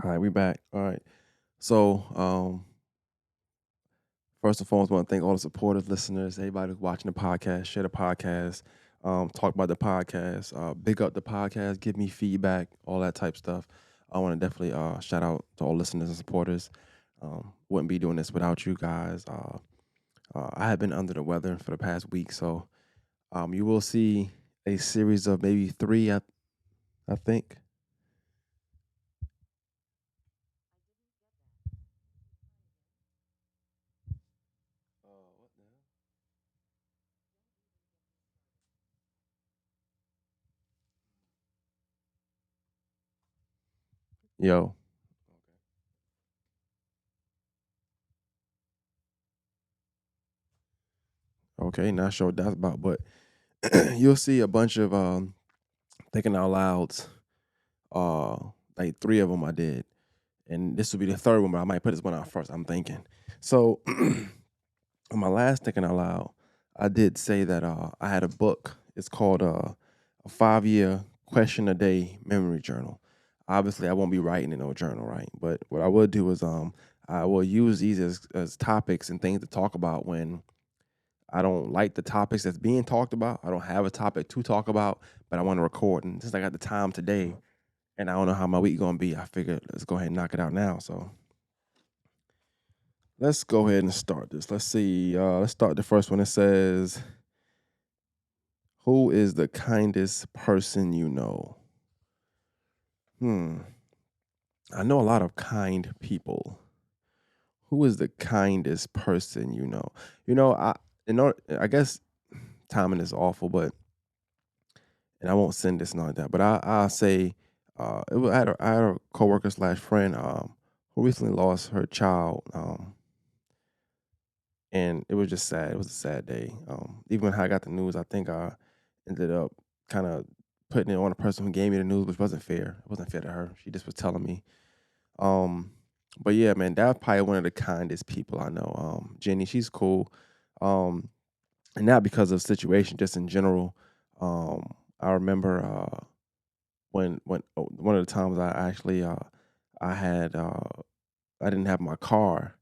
All right, we back. All right. So, first and foremost, I want to thank all the supportive listeners, everybody who's watching the podcast, share the podcast, talk about the podcast, big up the podcast, give me feedback, all that type stuff. I want to definitely shout out to all listeners and supporters. Wouldn't be doing this without you guys. I have been under the weather for the past week, so you will see a series of maybe three, I think. What the hell? Yo, okay, not sure what that's about, but you'll see a bunch of thinking out louds. Uh, like three of them I did, and this will be the third one, but I might put this one out first. I'm thinking. So on my last thinking out loud, I did say that I had a book. It's called a 5 year question a day memory journal. Obviously, I won't be writing in no journal, right? But what I will do is I will use these as topics and things to talk about when I don't like the topics that's being talked about. I don't have a topic to talk about, but I want to record. And since I got the time today, and I don't know how my week gonna be, I figured let's go ahead and knock it out now. So let's go ahead and start this. Let's see. Let's start the first one. It says, "Who is the kindest person you know?" Hmm. I know a lot of kind people. Who is the kindest person you know? I guess timing is awful, but and I won't send this and all like that. But I'll say, I had a coworker slash friend who recently lost her child. And it was just sad. It was a sad day. Even when I got the news, I think I ended up kind of putting it on the person who gave me the news, which wasn't fair. It wasn't fair to her. She just was telling me. Um, but yeah, man, that's probably one of the kindest people I know. Jenny, she's cool. Um, and not because of situation, just in general. I remember when one of the times I actually I had I didn't have my car,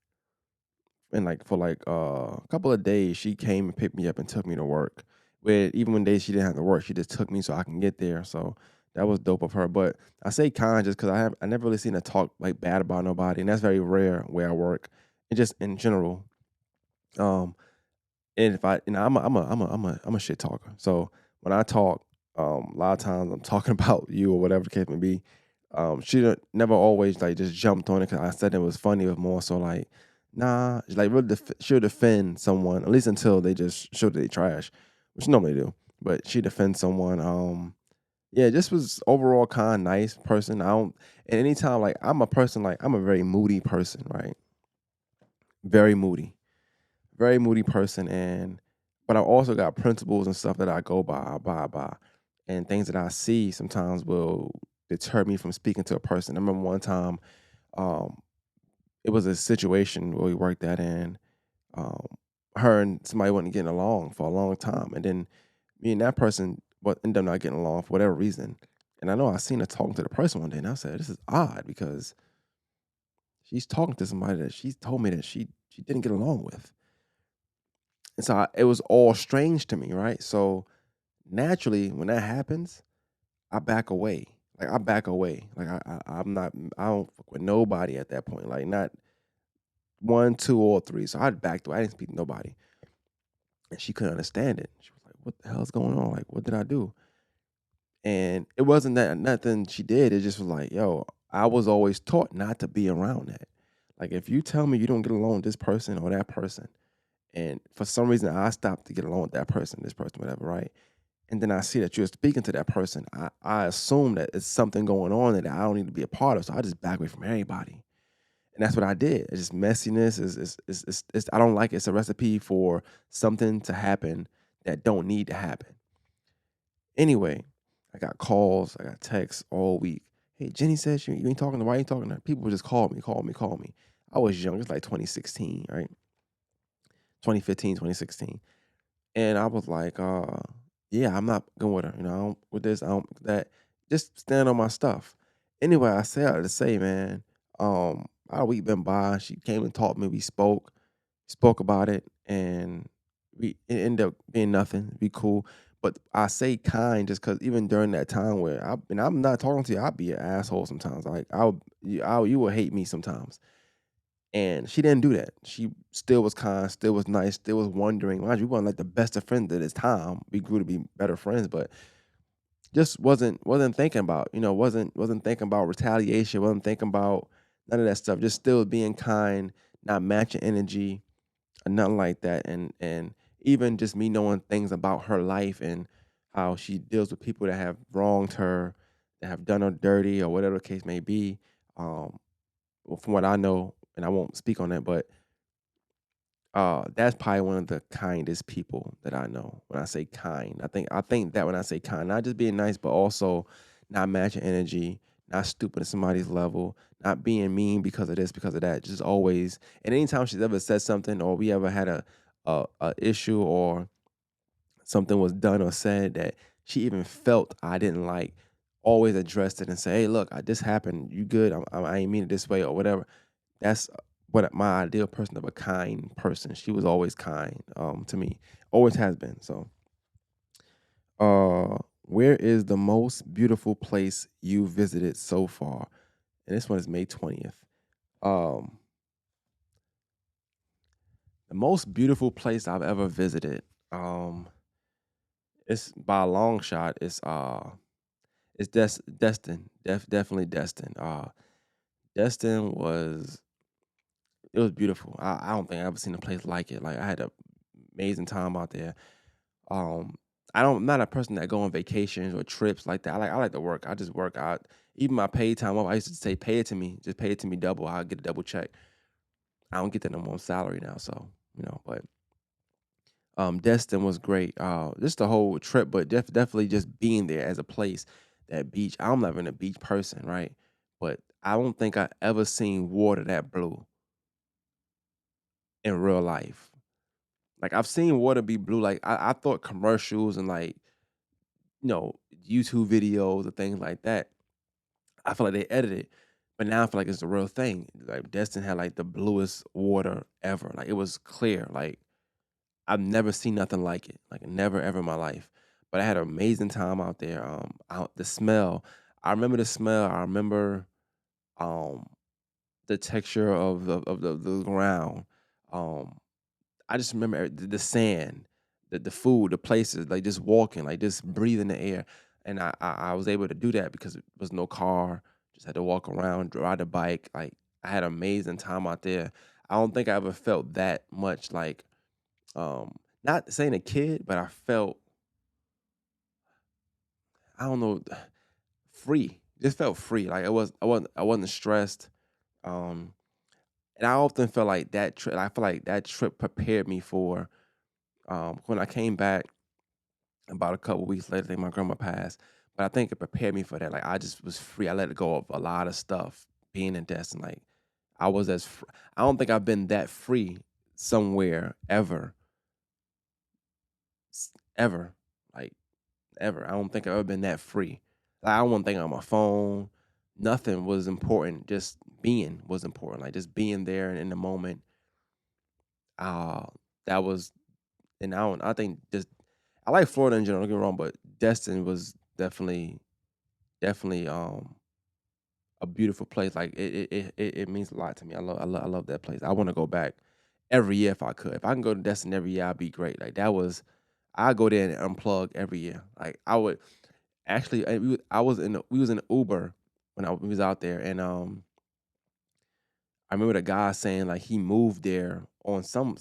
and like for like a couple of days she came and picked me up and took me to work. Where even when days she didn't have to work, she just took me so I can get there. So that was dope of her. But I say kind just because I never really seen her talk like bad about nobody, and that's very rare where I work. And just in general, um, and if I, I'm a shit talker. So when I talk, a lot of times I'm talking about you or whatever the case may be. She never always like just jumped on it because I said it was funny. It was more so like, nah, like really she'll defend someone at least until they just show that they trash, which normally do. But she defends someone. Yeah, just was overall kind, nice person. I don't, and anytime like I'm a person like I'm a very moody person, right? Very moody, very moody person, and but I also got principles and stuff that I go by, I abide by, and things that I see sometimes will deter me from speaking to a person. I remember one time, um, it was a situation where we worked at, and um, her and somebody wasn't getting along for a long time, and then me and that person what ended up not getting along for whatever reason. And I know I seen her talking to the person one day, and I said, "This is odd because she's talking to somebody that she told me that she didn't get along with." And so it was all strange to me, right? So naturally, when that happens, I back away. Like I back away. Like I'm not. I don't fuck with nobody at that point. Like not one, two, or three. So I backed away. I didn't speak to nobody, and she couldn't understand it. She was like, "What the hell's going on? Like, what did I do?" And it wasn't that nothing she did. It just was like, "Yo, I was always taught not to be around that. Like, if you tell me you don't get along with this person or that person, and for some reason I stopped to get along with that person, this person, whatever, right? And then I see that you're speaking to that person, I assume that it's something going on that I don't need to be a part of. So I just back away from everybody. And that's what I did. It's just messiness. I don't like it. It's a recipe for something to happen that don't need to happen. Anyway, I got calls, I got texts all week. Hey, Jenny says you ain't talking to why you ain't talking to her? People would just call me, call me, call me. I was young. It's like 2016, right? 2015, 2016. And I was like, yeah, I'm not going with her. You know, I don't, with this, I don't that. Just stand on my stuff. Anyway, I say all that to say, man, our week been by. She came and talked to me. We spoke about it, and it ended up being nothing. Be cool. But I say kind just because even during that time where I'm not talking to you, I'll be an asshole sometimes. Like you will hate me sometimes. And she didn't do that. She still was kind, still was nice, still was wondering. Mind you, we weren't like the best of friends at this time. We grew to be better friends, but just wasn't thinking about, wasn't thinking about retaliation, wasn't thinking about none of that stuff. Just still being kind, not matching energy or nothing like that. And even just me knowing things about her life and how she deals with people that have wronged her, that have done her dirty or whatever the case may be. Um, well, from what I know, and I won't speak on that, but that's probably one of the kindest people that I know. When I say kind, I think that when I say kind, not just being nice, but also not matching energy, not stooping to somebody's level, not being mean because of this, because of that. Just always, and anytime she's ever said something, or we ever had a issue, or something was done or said that she even felt I didn't like, always addressed it and say, "Hey, look, this happened. You good? I ain't mean it this way or whatever." That's what my ideal person of a kind person. She was always kind to me, always has been. So, where is the most beautiful place you visited so far? And this one is May 20th. Um, the most beautiful place I've ever visited. Um, it's by a long shot. It's Destin. Definitely Destin. Destin was it was beautiful. I don't think I ever seen a place like it. Like I had an amazing time out there. Um, I'm not a person that go on vacations or trips like that. I like to work. I just work out. Even my paid time off, I used to say, pay it to me. Just pay it to me double. I'll get a double check. I don't get that no more on salary now, so but Destin was great. Just the whole trip, but definitely just being there as a place, that beach. I'm not even a beach person, right? But I don't think I ever seen water that blue in real life. Like I've seen water be blue. Like I thought commercials and like YouTube videos and things like that. I feel like they edited it, but now I feel like it's the real thing. Like Destin had like the bluest water ever. Like it was clear. Like I've never seen nothing like it. Like never ever in my life. But I had an amazing time out there. Out the smell. I remember the smell. I remember um the texture of the ground. Um I just remember the sand, the food, the places, like just walking, like just breathing the air. And I was able to do that because there was no car. Just had to walk around, ride the bike. Like I had an amazing time out there. I don't think I ever felt that much like not saying a kid, but I felt, I don't know, free. Just felt free. Like I wasn't stressed. Um and I often felt like that trip I feel like that trip prepared me for when I came back about a couple weeks later. I think my grandma passed, but I think it prepared me for that. Like I just was free. I let go of a lot of stuff being in Destin. Like I was I don't think I've been that free somewhere ever, ever, like ever. I don't think I've ever been that free. Like I don't want to think on my phone. Nothing was important. Just being was important. Like just being there and in the moment. Uh, that was, and I think just I like Florida in general. Don't get me wrong, but Destin was definitely a beautiful place. Like it means a lot to me. I love that place. I want to go back every year if I could. If I can go to Destin every year, I'd be great. Like that was I go there and unplug every year. Like I would actually we was in Uber when we was out there, and I remember the guy saying like he moved there on some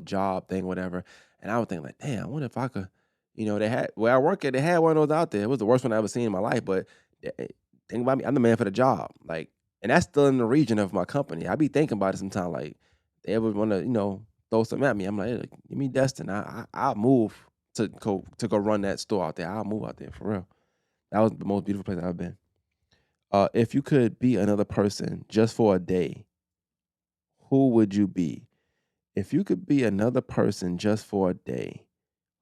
job thing, whatever. And I would think like, damn, I wonder if I could, they had where I work at, they had one of those out there. It was the worst one I ever seen in my life. But think about me, I'm the man for the job. Like, and that's still in the region of my company. I be thinking about it sometimes, like they ever want to, throw something at me. I'm like, hey, give me Destin. I'll move to go run that store out there. I'll move out there for real. That was the most beautiful place I've been. If you could be another person just for a day, who would you be? If you could be another person just for a day,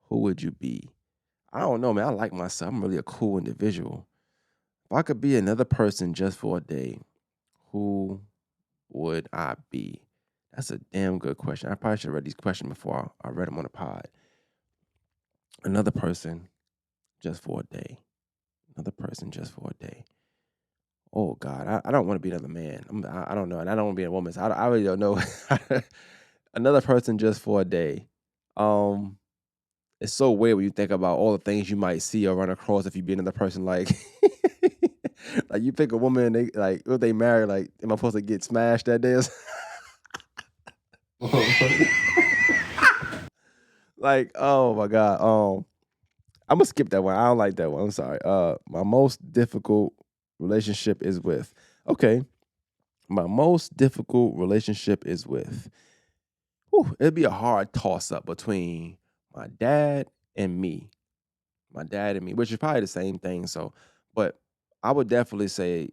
who would you be? I don't know, man. I like myself. I'm really a cool individual. If I could be another person just for a day, who would I be? That's a damn good question. I probably should have read these questions before I read them on the pod. Another person just for a day. Another person just for a day. Oh God, I don't want to be another man. I don't know, and I don't want to be a woman. So I really don't know. Another person just for a day. Um, it's so weird when you think about all the things you might see or run across if you be another person. Like, like you pick a woman, and they like if they married, like, am I supposed to get smashed that day? Like, oh my God. I'm gonna skip that one. I don't like that one. I'm sorry. My most difficult relationship is with. Okay, my most difficult relationship is with. Whew, it'd be a hard toss up between my dad and me. My dad and me, which is probably the same thing. So, but I would definitely say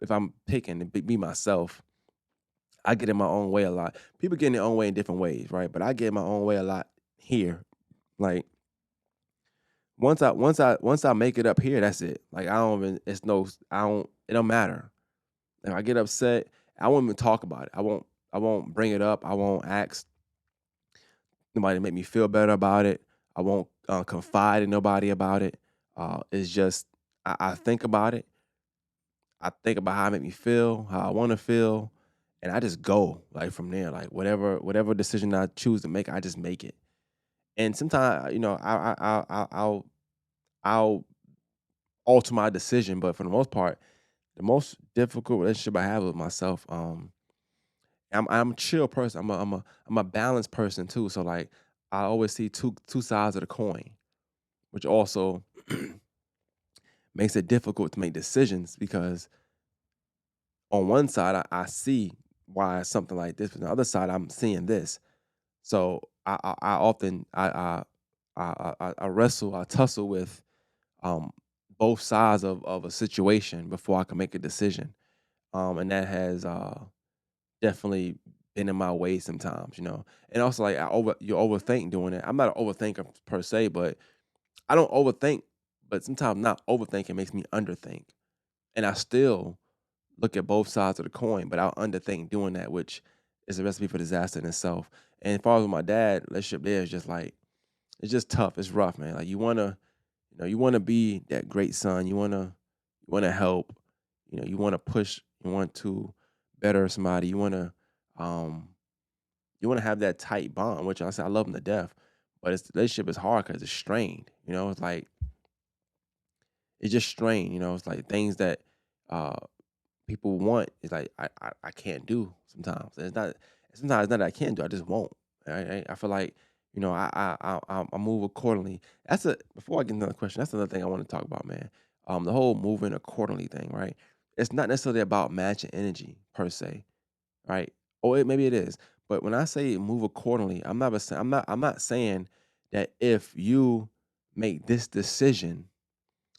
if I'm picking to be myself, I get in my own way a lot. People get in their own way in different ways, right? But I get in my own way a lot here. Like once I make it up here, that's it. Like I don't even it's no I don't it don't matter. If I get upset, I won't even talk about it. I won't bring it up. I won't ask nobody to make me feel better about it. I won't confide in nobody about it. It's just I think about it. I think about how it make me feel, how I want to feel, and I just go like from there. Like whatever decision I choose to make, I just make it. And sometimes I'll alter my decision, but for the most part, the most difficult relationship I have with myself, I'm a chill person. I'm a balanced person too. So like I always see two sides of the coin, which also makes it difficult to make decisions because on one side I see why something like this, but on the other side I'm seeing this. So I often I wrestle, I tussle with um both sides of a situation before I can make a decision. And that has definitely been in my way sometimes, you know. And also like you overthink doing it. I'm not an overthinker per se, but I don't overthink, but sometimes not overthinking makes me underthink. And I still look at both sides of the coin, but I'll underthink doing that, which is a recipe for disaster in itself. And as far as with my dad, relationship there is just like it's just tough. It's rough, man. Like you wanna be that great son. You wanna help. You wanna push. You want to better somebody. Um you wanna have that tight bond, which I say I love him to death, but the relationship is hard because it's strained. It's like it's just strained. It's like things that uh people want is like I can't do sometimes. And it's not sometimes it's not that I can't do. I just won't. I feel like I move accordingly. That's a before I get into another question. That's another thing I want to talk about, man. The whole moving accordingly thing, right? It's not necessarily about matching energy per se, right? Or maybe it is, but when I say move accordingly, I'm not saying that if you make this decision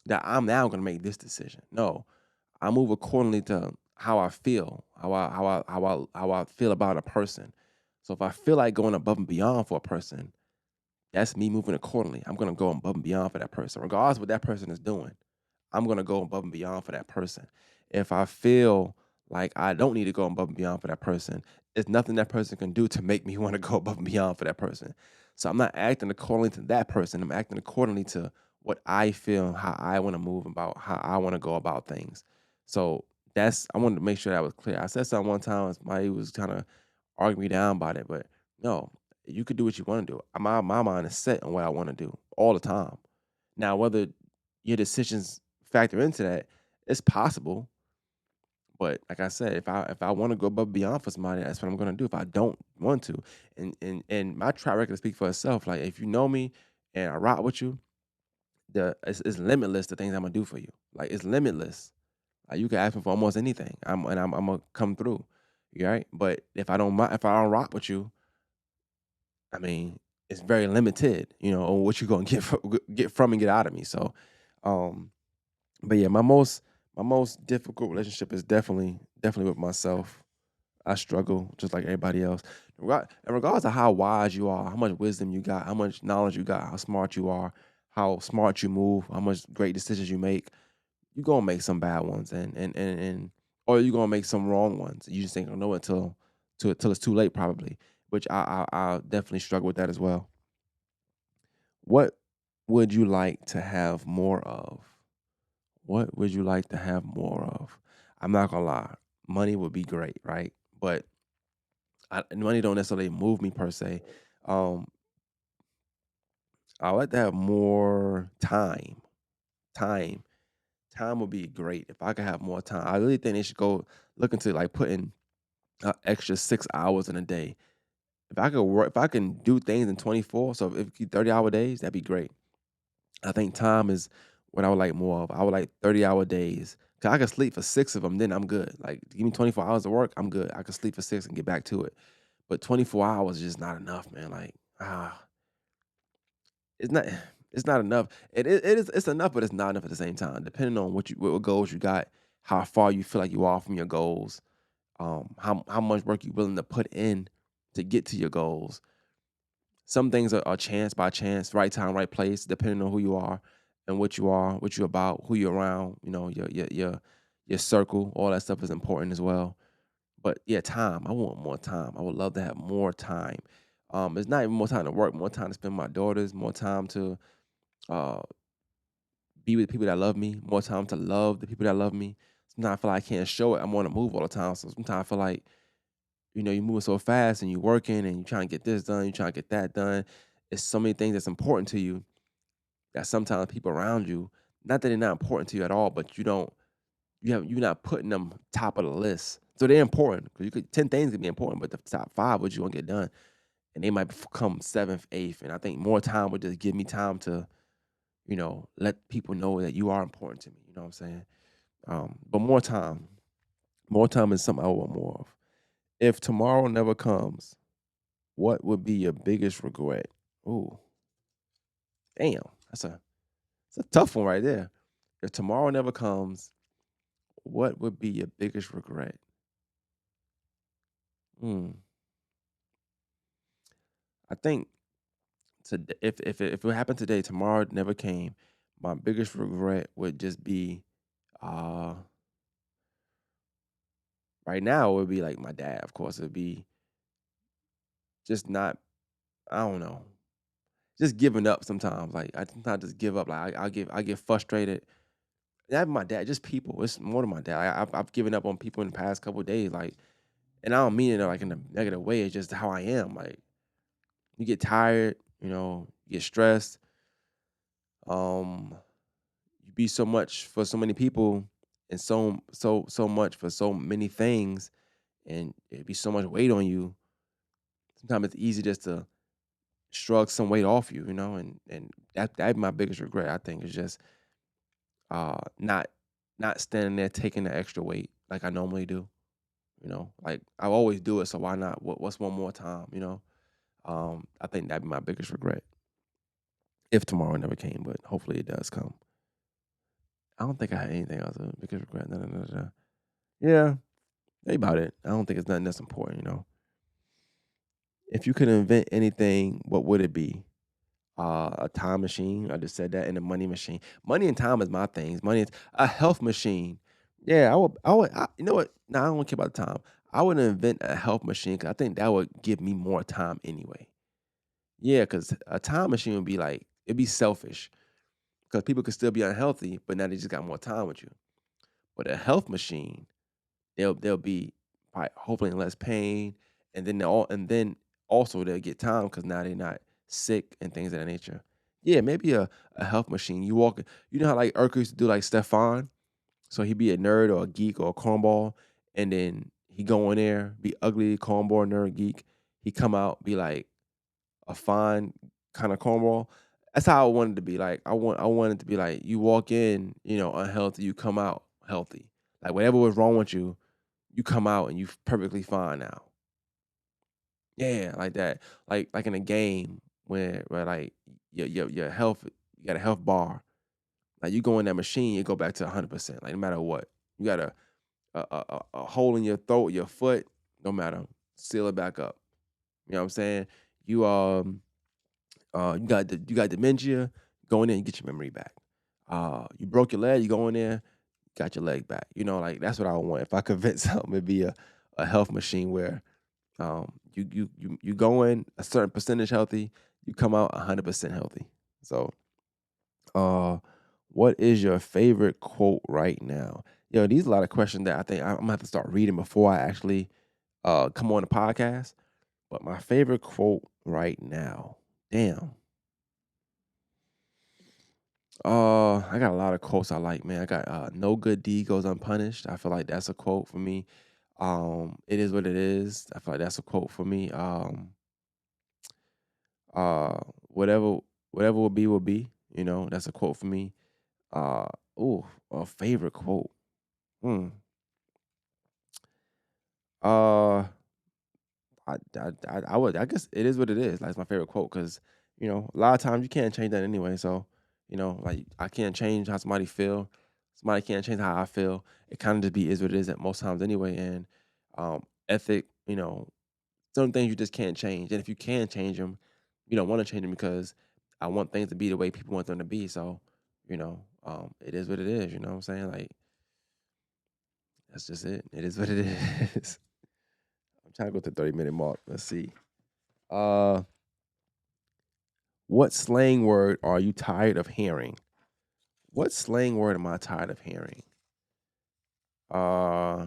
that I'm now going to make this decision. No, I move accordingly to how I feel, how I feel about a person. So if I feel like going above and beyond for a person, that's me moving accordingly. I'm gonna go above and beyond for that person, regardless of what that person is doing. I'm gonna go above and beyond for that person. If I feel like I don't need to go above and beyond for that person, there's nothing that person can do to make me want to go above and beyond for that person. So I'm not acting accordingly to that person. I'm acting accordingly to what I feel, how I want to move about, how I want to go about things. So I wanted to make sure that was clear. I said something one time, somebody was kind of arguing me down about it, but no, you could do what you want to do. My mind is set on what I want to do all the time. Now, whether your decisions factor into that, it's possible. But like I said, if I want to go above and beyond for somebody, that's what I'm gonna do. If I don't want to, and my track record speaks for itself. Like if you know me and I rock with you, it's limitless the things I'm gonna do for you. Like it's limitless. Like you can ask me for almost anything. I'm gonna come through. You right? But if I don't rock with you, I mean, it's very limited, on what you're gonna get from and get out of me. So, um, but yeah, my most difficult relationship is definitely with myself. I struggle just like everybody else. And regardless of how wise you are, how much wisdom you got, how much knowledge you got, how smart you are, how smart you move, how much great decisions you make, you gonna make some bad ones and or you gonna make some wrong ones. You just ain't gonna know it till it's too late probably. Which I definitely struggle with that as well. What would you like to have more of? What would you like to have more of? I'm not gonna lie, money would be great, right? But money don't necessarily move me per se. Um, I like to have more time. Time, time would be great if I could have more time. I really think they should go look into like putting extra 6 hours in a day. If I could work, if I can do things in 24, so if you 30-hour days, that'd be great. I think time is what I would like more of. I would like 30-hour days. Cause I could sleep for 6 of them, then I'm good. Like give me 24 hours of work, I'm good. I could sleep for 6 and get back to it. But 24 hours is just not enough, man. Like, it's not it's not enough. It's enough, but it's not enough at the same time. Depending on what goals you got, how far you feel like you are from your goals, how much work you're willing to put in to get to your goals. Some things are chance by chance, right time, right place, depending on who you are and what you are, what you're about, who you're around, your circle, all that stuff is important as well. But yeah, time. I want more time. I would love to have more time. It's not even more time to work, more time to spend with my daughters, more time to uh be with people that love me, more time to love the people that love me. Sometimes I feel like I can't show it. I'm on the move all the time. So sometimes I feel like, you're moving so fast and you're working and you're trying to get this done, you're trying to get that done. It's so many things that's important to you that sometimes people around you, not that they're not important to you at all, but you're not putting them top of the list. So they're important because you could 10 things can be important, but the top five what you want to get done. And they might come seventh, eighth. And I think more time would just give me time to, let people know that you are important to me. You know what I'm saying? But more time is something I want more of. If tomorrow never comes, what would be your biggest regret? Ooh, damn, that's a tough one right there. If tomorrow never comes, what would be your biggest regret? Hmm. I think if it happened today, tomorrow it never came. My biggest regret would just be, uh, right now it would be like my dad. Of course, it'd be just not. I don't know, just giving up sometimes. Like I sometimes just give up. Like I get frustrated. Not my dad, just people. It's more than my dad. I've given up on people in the past couple of days. Like, and I don't mean it like in a negative way. It's just how I am. Like you get tired, you get stressed. Um, you be so much for so many people, and so much for so many things, and it be so much weight on you. Sometimes it's easy just to shrug some weight off you, and that's my biggest regret. I think is just not standing there taking the extra weight like I normally do. Like I always do it, so why not? What's one more time? I think that'd be my biggest regret if tomorrow never came, but hopefully it does come. I don't think I had anything else. Biggest regret. No, no, no, no. Yeah, think about it. I don't think it's nothing that's important. If you could invent anything, what would it be? A time machine. I just said that, and a money machine. Money and time is my things. Money is a health machine. Yeah, I would. You know what? No, I don't care about the time. I would invent a health machine because I think that would give me more time anyway. Yeah, because a time machine would be like it'd be selfish because people could still be unhealthy, but now they just got more time with you. But a health machine, they'll be hopefully in less pain, and then also they'll get time because now they're not sick and things of that nature. Yeah, maybe a health machine. You walk, you know how like Urkel used to do like Stefan, so he'd be a nerd or a geek or a cornball, and then he go in there, be ugly cornball nerd geek. He come out, be like a fine kind of cornball. That's how I wanted to be. Like I wanted to be like you walk in, unhealthy, you come out healthy. Like whatever was wrong with you, you come out and you perfectly fine now. Yeah, like that. Like in a game where like your health, you got a health bar. Like you go in that machine, you go back to 100%. Like no matter what, you got a hole in your throat, your foot, no matter, seal it back up. You know what I'm saying? You you got dementia, go in there and get your memory back. You broke your leg, you go in there, got your leg back. Like that's what I want. If I could invent something, it'd be a health machine where you go in a certain percentage healthy, you come out 100% healthy. So, uh, what is your favorite quote right now? These are a lot of questions that I think I'm gonna have to start reading before I actually come on the podcast. But my favorite quote right now, damn. I got a lot of quotes I like, man. I got "No good deed goes unpunished." I feel like that's a quote for me. "It is what it is." I feel like that's a quote for me. Uh, whatever whatever will be will be. That's a quote for me. Uh, ooh, a favorite quote. Hmm. Uh, I guess it is what it is. Like it's my favorite quote because a lot of times you can't change that anyway. So like I can't change how somebody feel. Somebody can't change how I feel. It kind of just be is what it is at most times anyway. And ethic, certain things you just can't change. And if you can change them, you don't want to change them because I want things to be the way people want them to be. So it is what it is. You know what I'm saying? Like that's just it. It is what it is. I'm trying to go to the 30-minute mark. Let's see. Uh, what slang word are you tired of hearing? What slang word am I tired of hearing? Uh,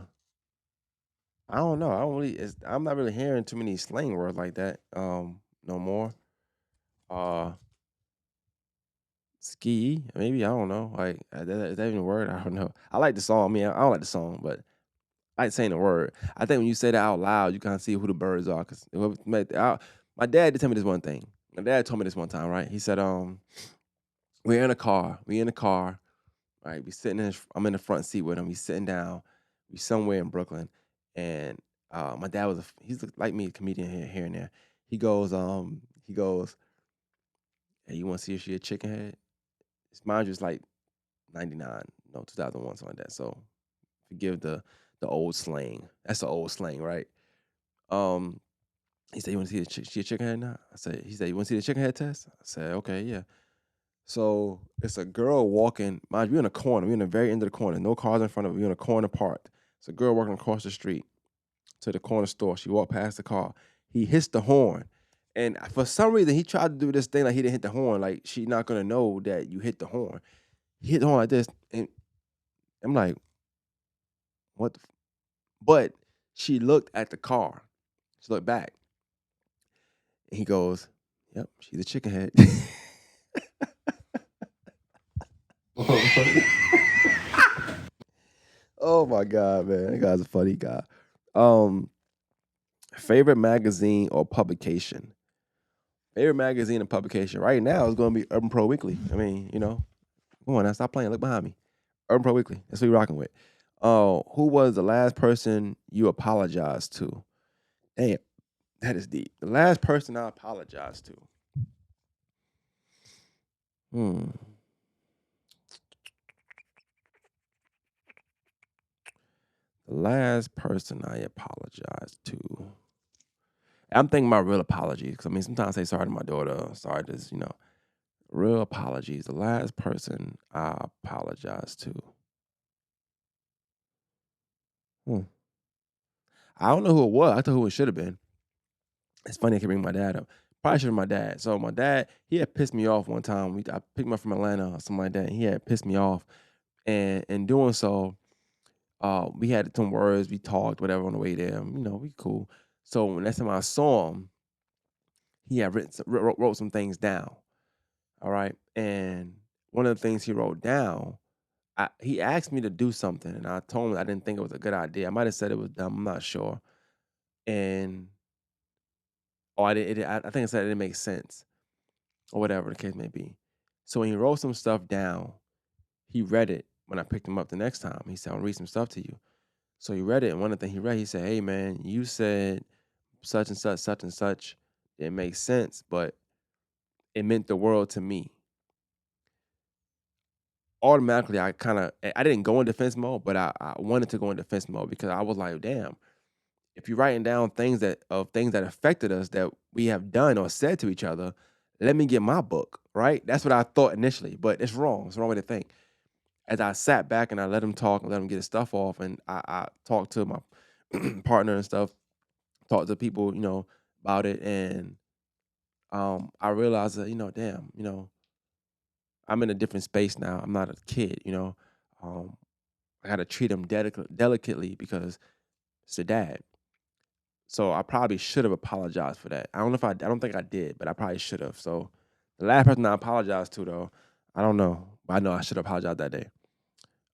I don't know. I'm not really hearing too many slang words like that. No more. Uh, ski, maybe I don't know. Like, is that even a word? I don't know. I like the song. I mean, I don't like the song, but I like saying the word. I think when you say that out loud, you kind of see who the birds are. Cause my dad did tell me this one thing. My dad told me this one time, right? He said, we're in a car. We in a car. Right, we sitting I'm in the front seat with him. He's sitting down. We somewhere in Brooklyn, and my dad he's like me, a comedian here and there. He goes, "Hey, you want to see if she a chicken head?" Mind you, it's like 99, no, 2001, something like that. So forgive the old slang. That's the old slang, right? Um, he said, "You want to see she a chicken head now?" He said, "You want to see the chicken head test?" I said, "Okay, yeah." So it's a girl walking. Mind you, we're in a corner. We're in the very end of the corner. No cars in front of us. We're in a corner parked. It's a girl walking across the street to the corner store. She walked past the car. He hits the horn. And for some reason, he tried to do this thing like he didn't hit the horn. Like, she not going to know that you hit the horn. He hit the horn like this. And I'm like, what the But she looked at the car. She looked back. And he goes, yep, she's a chicken head. Oh my God, man. That guy's a funny guy. Um, Favorite magazine or publication? Favorite magazine and publication right now is going to be Urban Pro Weekly. I mean, come on now, stop playing. Look behind me. Urban Pro Weekly. That's what you're rocking with. Who was the last person you apologized to? Damn, that is deep. The last person I apologized to. Hmm. The last person I apologized to. I'm thinking about real apologies because I mean sometimes I say sorry to my daughter, sorry to real apologies. The last person I apologized to. Hmm. I don't know who it was. I thought who it should have been. It's funny I can bring my dad up. Probably should have my dad. So my dad, he had pissed me off one time. I picked him up from Atlanta or something like that. And he had pissed me off, and in doing so, we had some words. We talked, whatever, on the way there. We cool. So when next time I saw him, he had wrote some things down. All right, and one of the things he wrote down, he asked me to do something, and I told him I didn't think it was a good idea. I might have said it was dumb. I'm not sure. And I did. I think I said it didn't make sense, or whatever the case may be. So when he wrote some stuff down, he read it when I picked him up the next time. He said, "I'll read some stuff to you." So he read it, and one of the things he read, he said, "Hey man, you said such and such, such and such. It makes sense, but it meant the world to me." Automatically, I didn't go in defense mode, but I wanted to go in defense mode because I was like, damn, if you're writing down things that affected us that we have done or said to each other, let me get my book, right? That's what I thought initially, but it's wrong. It's the wrong way to think. as I sat back and I let him talk and let him get his stuff off, and I talked to my partner and stuff, talked to people, about it, and I realized that, damn, I'm in a different space now. I'm not a kid. Um, I got to treat him delicately because it's a dad. So I probably should have apologized for that. I don't think I did, but I probably should have. So the last person I apologized to, though, I don't know, but I know I should have apologized that day.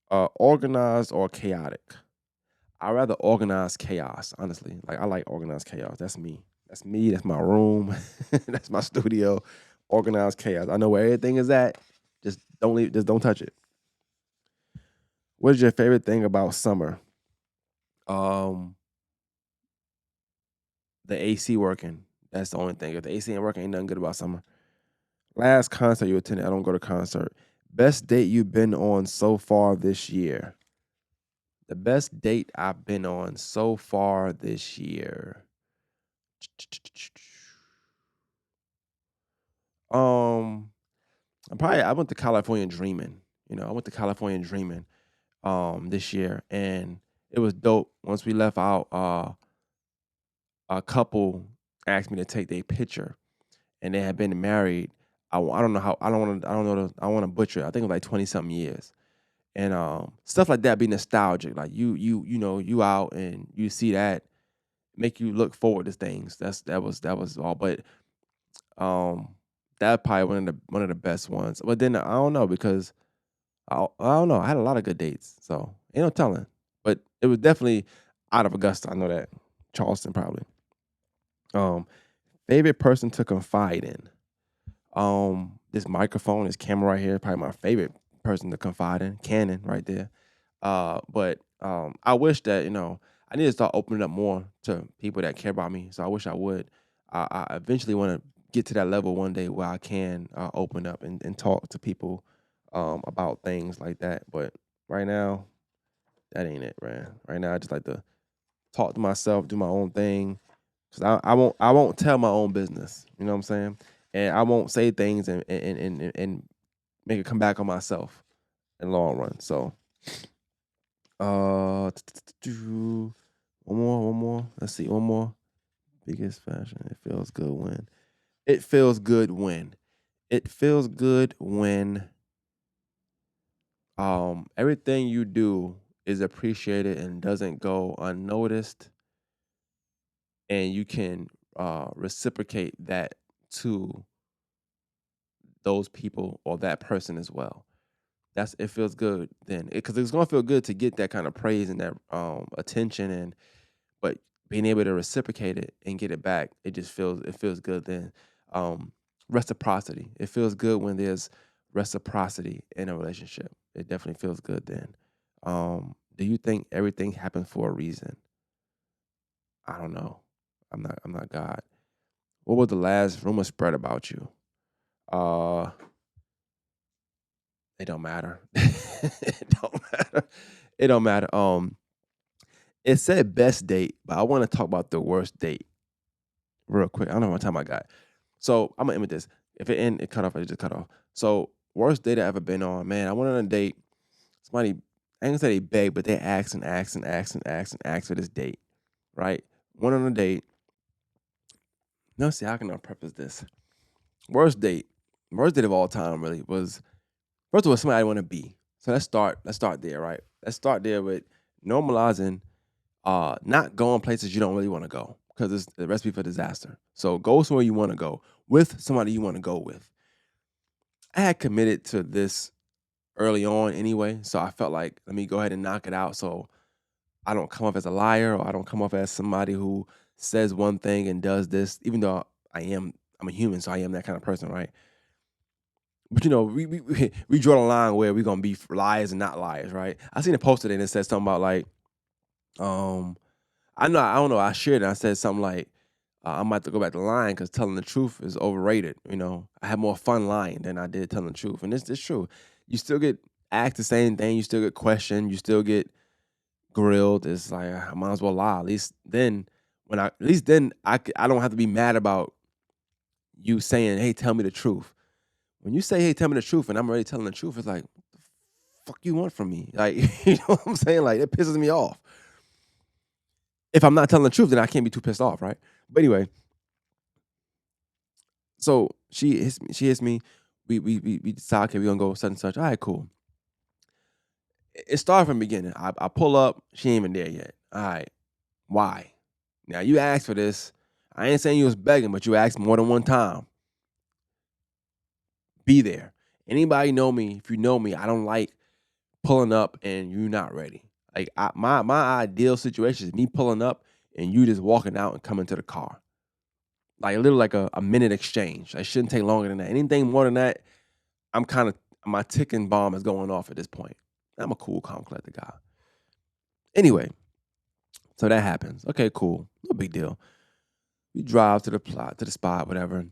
Organized or chaotic? I rather organize chaos, honestly. Like I like organized chaos. That's me. That's me. That's my room. That's my studio. Organized chaos. I know where everything is at. Just don't leave. Just don't touch it. What is your favorite thing about summer? Um, the AC working. That's the only thing. If the AC ain't working, ain't nothing good about summer. Last concert you attended. I don't go to concert. Best date you've been on so far this year. The best date I've been on so far this year. Um, I went to California dreaming. I went to California dreaming this year, and it was dope. Once we left out, a couple asked me to take their picture, and they had been married. I don't know how. I don't want to. I don't know. I want to butcher it. I think it was like 20 something years, and stuff like that. Be nostalgic. Like you out and you see that, make you look forward to things. That was all. But um, that probably one of the best ones. But then I don't know because I don't know. I had a lot of good dates, so ain't no telling. But it was definitely out of Augusta. I know that. Charleston probably. Um, Favorite person to confide in. This microphone, this camera right here, probably my favorite person to confide in. Canon right there. But I wish that I need to start opening up more to people that care about me. So I wish I would. I eventually want to get to that level one day where I can open up and talk to people about things like that. But right now, that ain't it, man. Right now, I just like to talk to myself, do my own thing, cause I won't tell my own business. You know what I'm saying? And I won't say things and make it come back on myself in the long run. So uh, one more. Let's see, one more. Biggest fashion. It feels good when. It feels good when. It feels good when everything you do is appreciated and doesn't go unnoticed, and you can reciprocate that to those people or that person as well. It feels good then because it's gonna feel good to get that kind of praise and that attention, and but being able to reciprocate it and get it back, it feels good then. Um, Reciprocity. It feels good when there's reciprocity in a relationship. It definitely feels good then. Do you think everything happens for a reason? I don't know. I'm not God. What was the last rumor spread about you? Uh, it don't matter. It don't matter. It don't matter. It said best date, but I want to talk about the worst date real quick. I don't know how much time I got. So I'm gonna end with this. If it end, it cut off, it just cut off. So worst date I ever been on, man. I went on a date. Somebody, I ain't gonna say they begged, but they asked and asked and asked and asked and asked for this date, right? Went on a date. No, see, how can I preface this? Worst date, worst date of all time, really was first of all somebody I want to be. So let's start there, right? Let's start there with normalizing not going places you don't really want to go because it's the recipe for disaster. So go somewhere you want to go with somebody you want to go with. I had committed to this early on anyway, so I felt like let me go ahead and knock it out so I don't come off as a liar or I don't come off as somebody who says one thing and does this, even though I'm a human, so I am that kind of person, right? But we draw the line where we're gonna be liars and not liars, right? I seen a post today and it said something about like, um, I don't know. I shared it. I said something like, I'm about to go back to lying because telling the truth is overrated. I have more fun lying than I did telling the truth, and it's true. You still get asked the same thing. You still get questioned. You still get grilled. It's like I might as well lie. At least then I don't have to be mad about you saying, "Hey, tell me the truth." When you say, "Hey, tell me the truth," and I'm already telling the truth, it's like, fuck you want from me? Like, you know what I'm saying? Like, it pisses me off. If I'm not telling the truth, then I can't be too pissed off, right? But anyway, so she hits me. She hits me. We decide, okay, we're gonna go such and such. All right, cool. It started from the beginning. I pull up, she ain't even there yet. All right, why? Now you asked for this. I ain't saying you was begging, but you asked more than one time. Be there. Anybody know me? If you know me, I don't like pulling up and you not ready. Like my ideal situation is me pulling up and you just walking out and coming to the car. Like literally like a minute exchange. I shouldn't take longer than that. Anything more than that, I'm kind of my ticking bomb is going off at this point. I'm a cool, calm, collected guy. Anyway, so that happens. Okay, cool. No big deal. We drive to the spot, whatever.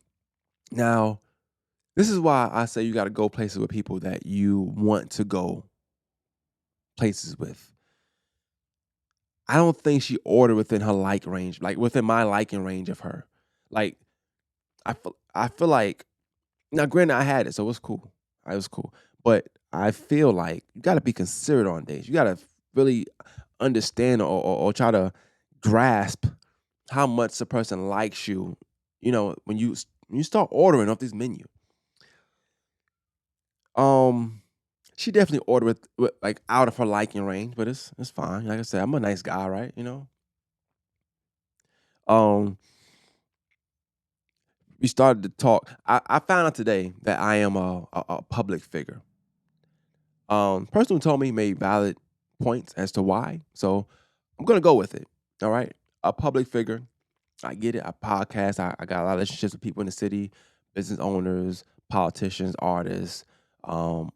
Now, this is why I say you got to go places with people that you want to go places with. I don't think she ordered within her like range, like within my liking range of her. Like I feel like now granted I had it, so it was cool. It was cool. But I feel like you gotta be considerate on dates. You gotta really understand or try to grasp how much the person likes you, when you start ordering off this menu. She definitely ordered with like out of her liking range, but it's fine. Like I said, I'm a nice guy, right? Um, we started to talk. I found out today that I am a public figure. Person who told me made valid points as to why, so I'm gonna go with it. All right, a public figure. I get it. I podcast. I got a lot of relationships with people in the city, business owners, politicians, artists, um,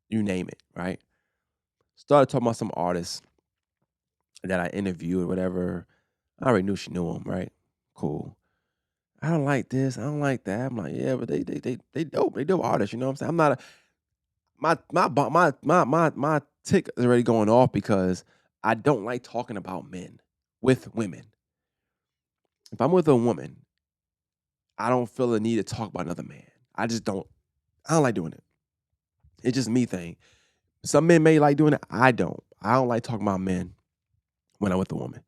you name it. Right. Started talking about some artists that I interviewed or whatever. I already knew she knew them. Right. Cool. I don't like this. I don't like that. I'm like, yeah, but they dope. They dope artists. You know what I'm saying? I'm not a my tick is already going off because I don't like talking about men with women. If I'm with a woman, I don't feel the need to talk about another man. I just don't. I don't like doing it. It's just me thing. Some men may like doing it. I don't. I don't like talking about men when I'm with a woman.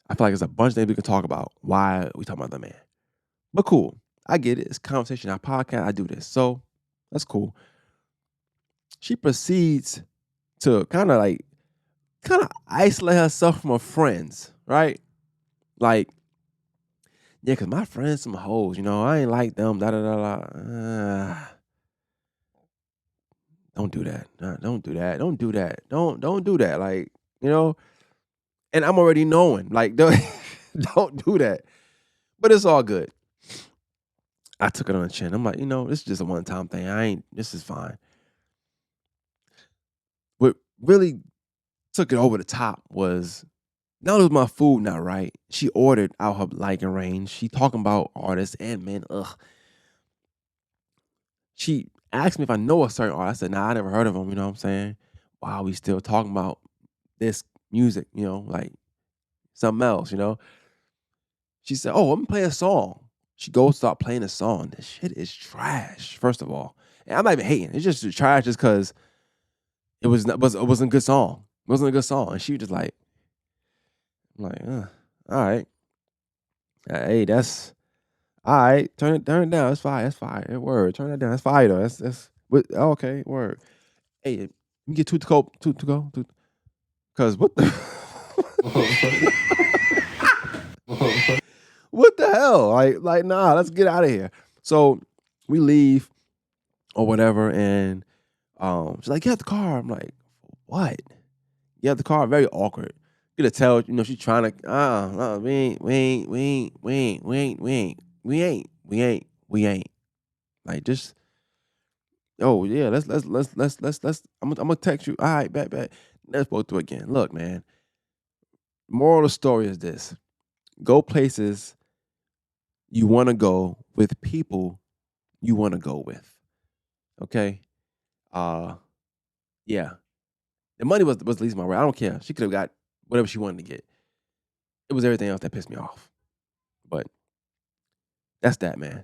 I feel like there's a bunch of things we can talk about. Why we talking about the man? But cool. I get it. It's conversation. I podcast. I do this. So that's cool. She proceeds to kind of isolate herself from her friends, right? Like, yeah, because my friends some hoes, I ain't like them, da da da da. Don't do that. Don't do that. Don't do that. Don't do that. Like, and I'm already knowing. Like, don't do that. But it's all good. I took it on the chin. I'm like, this is just a one-time thing. This is fine. What really took it over the top was not only was my food not right, she ordered out her liking range. She talking about artists and men. Ugh. She asked me if I know a certain artist. I said, nah, I never heard of him. You know what I'm saying? Wow, we still talking about this music, like something else. She said, oh, I'm gonna play a song. She goes start playing a song. This shit is trash, first of all. And I'm not even hating. It's just trash just because it wasn't a good song. It wasn't a good song. And she was just like, I'm like, all right. Hey, that's all right. Turn it down. It's fire. That's fire. Word. Turn that down. That's fire though. Okay. Word. Hey, you get two to go. Two to go. Cause what the what the hell? Like nah. Let's get out of here. So we leave or whatever, and she's like, get out the car. I'm like, what? Get out the car. Very awkward. You could tell, she's trying to. We ain't. Like just. Oh yeah, let's. I'm gonna text you. All right, bet. Let's go through again. Look, man. Moral of the story is this: go places you want to go with people you want to go with. Okay. Uh, yeah. The money was the least of my worry. I don't care. She could have got whatever she wanted to get. It was everything else that pissed me off. But that's that, man.